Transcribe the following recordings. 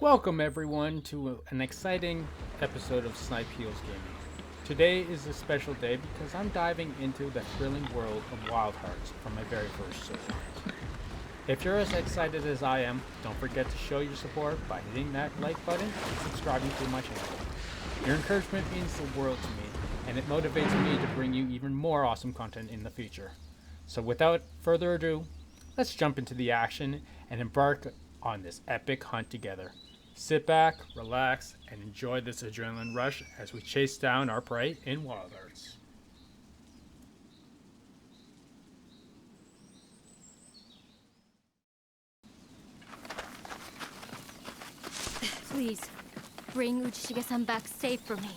Welcome everyone to an exciting episode of Snipe Heals Gaming. Today is a special day because I'm diving into the thrilling world of Wild Hearts for my very first solo. If you're as excited as I am, don't forget to show your support by hitting that like button and subscribing to my channel. Your encouragement means the world to me, and it motivates me to bring you even more awesome content in the future. So without further ado, let's jump into the action and embark on this epic hunt together. Sit back, relax, and enjoy this adrenaline rush as we chase down our prey in Wild Hearts. Please, bring Uchishige-san back safe for me.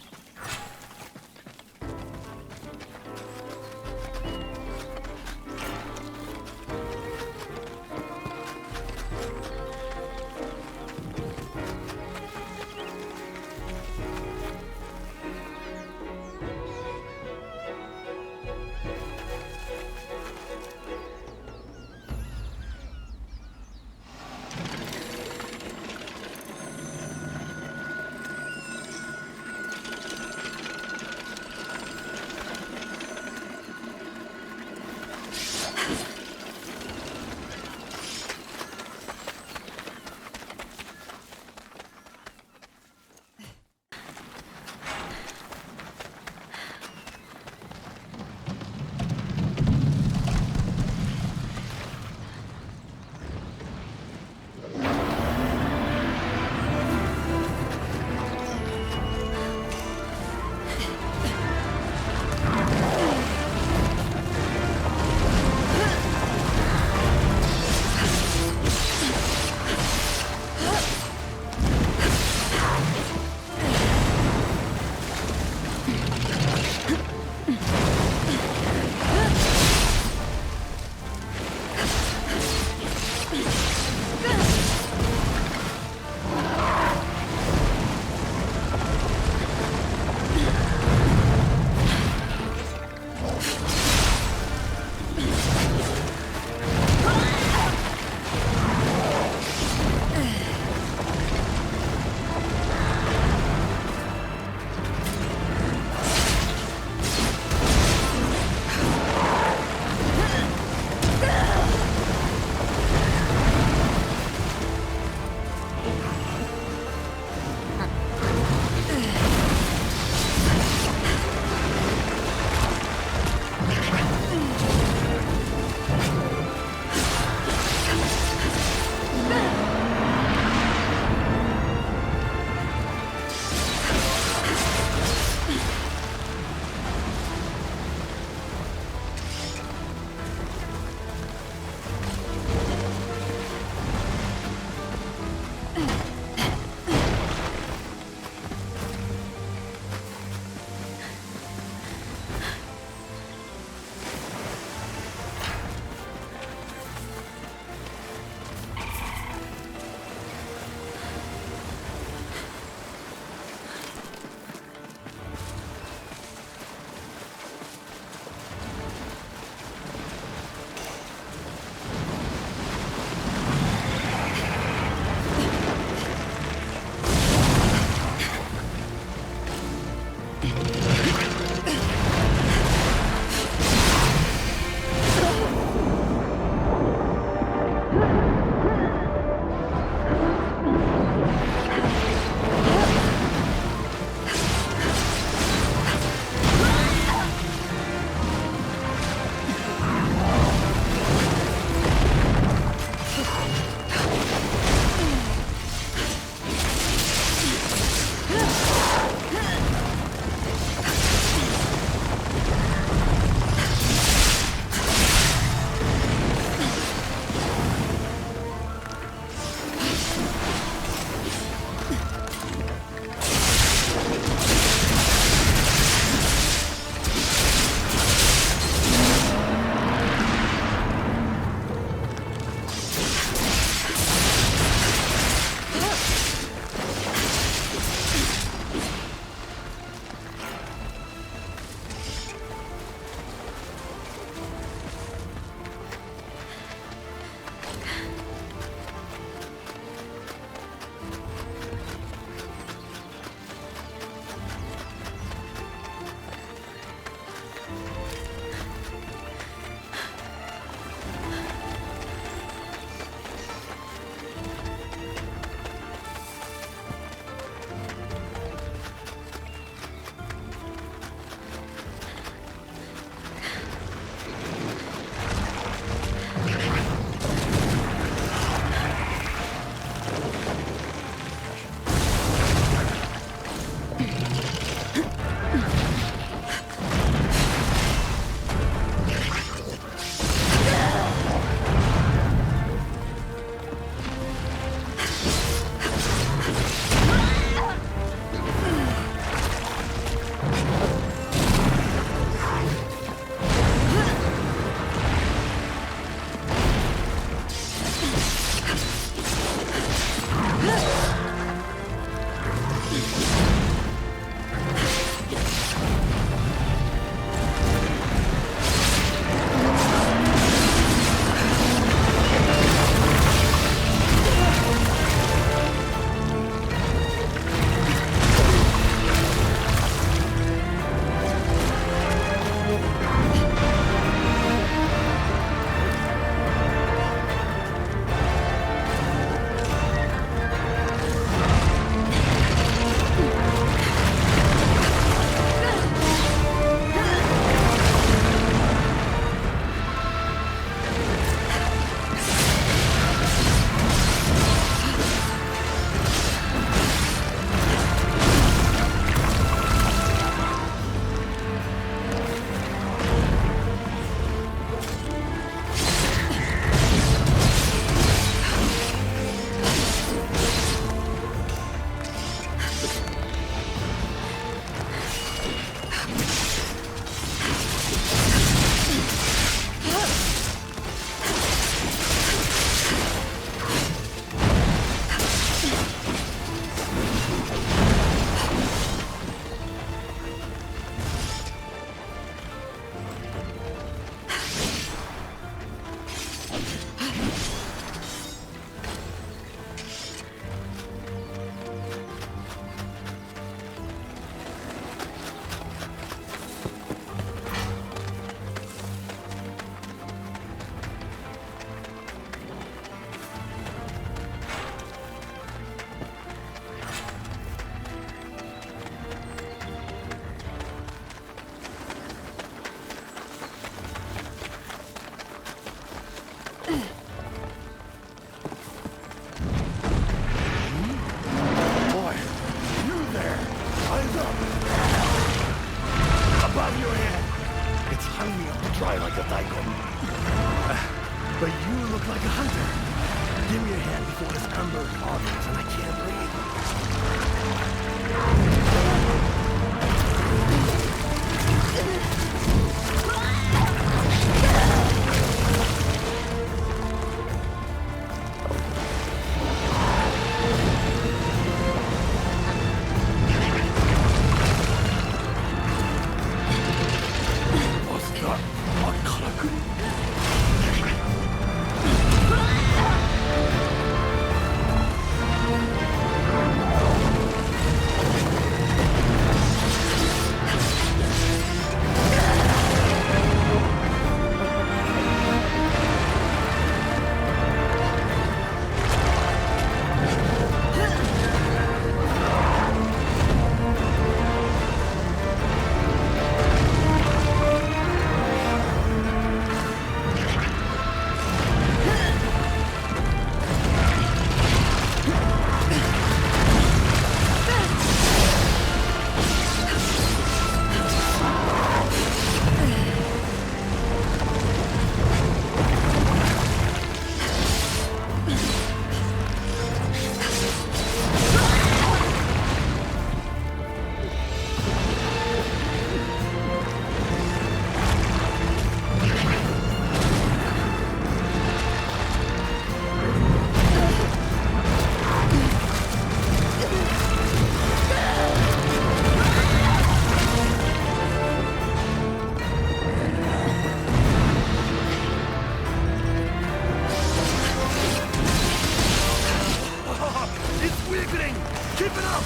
telling me I'm to try like a daikon. But you look like a hunter. Give me a hand before this amber hardens and I can't keep it up!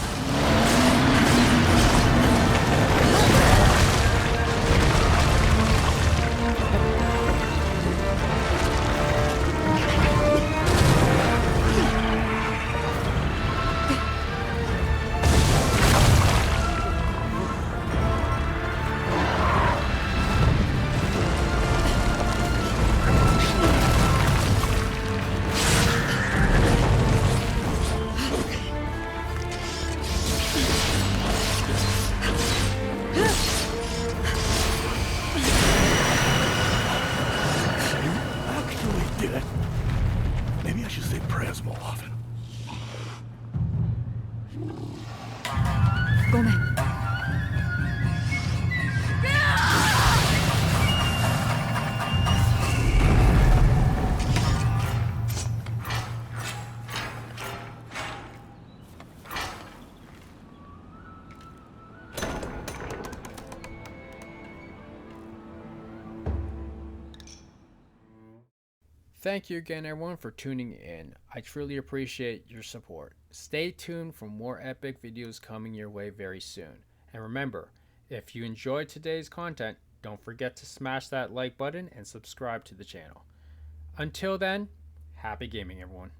Did it? Maybe I should say prayers more often. ごめん。Thank you again, everyone, for tuning in. I truly appreciate your support. Stay tuned for more epic videos coming your way very soon. And remember, if you enjoyed today's content, don't forget to smash that like button and subscribe to the channel. Until then, happy gaming, everyone.